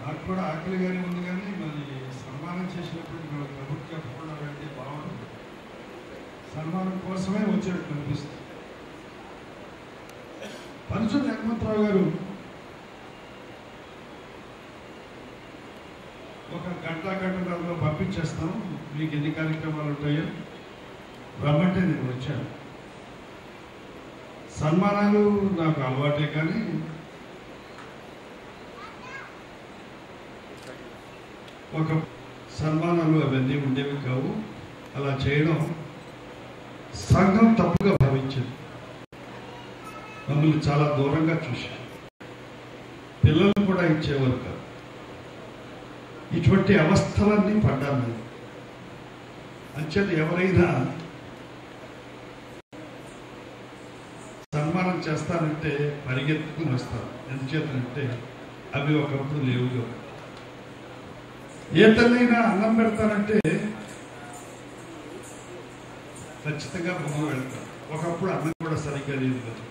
నాకు కూడా ఆకలిగానే ఉంది, కానీ మరి సన్మానం చేసినప్పుడు మనం కబుర్లు చెప్పకుండా వెళ్తే బాగుంటుంది. సన్మానం కోసమే వచ్చినట్టు అనిపిస్తుంది. పరుచూరి హనుమంతరావు గారు ఒక గంటన్నరలో పంపించేస్తాం, మీకు ఎన్ని కార్యక్రమాలు ఉంటాయో రమ్మంటే నేను వచ్చాను. సన్మానాలు నాకు అలవాటే, కానీ ఒక సన్మానాలు అవన్నీ ఉండేవి కావు. అలా చేయడం సంఘం తప్పుగా భావించింది. మమ్మల్ని చాలా దూరంగా చూశారు. పిల్లలు కూడా ఇచ్చేవారు కాదు. ఇటువంటి అవస్థలన్నీ పడ్డాను నేను. అంచేత ఎవరైనా సన్మానం చేస్తానంటే పరిగెత్తుకుని వస్తారు. ఎందుచేతంటే అవి ఒకప్పుడు లేవుగా. ఏ తల్లైనా అన్నం పెడతానంటే ఖచ్చితంగా ముందు వెళ్తారు. ఒకప్పుడు అన్నం కూడా సరిగ్గా లేదు కదా.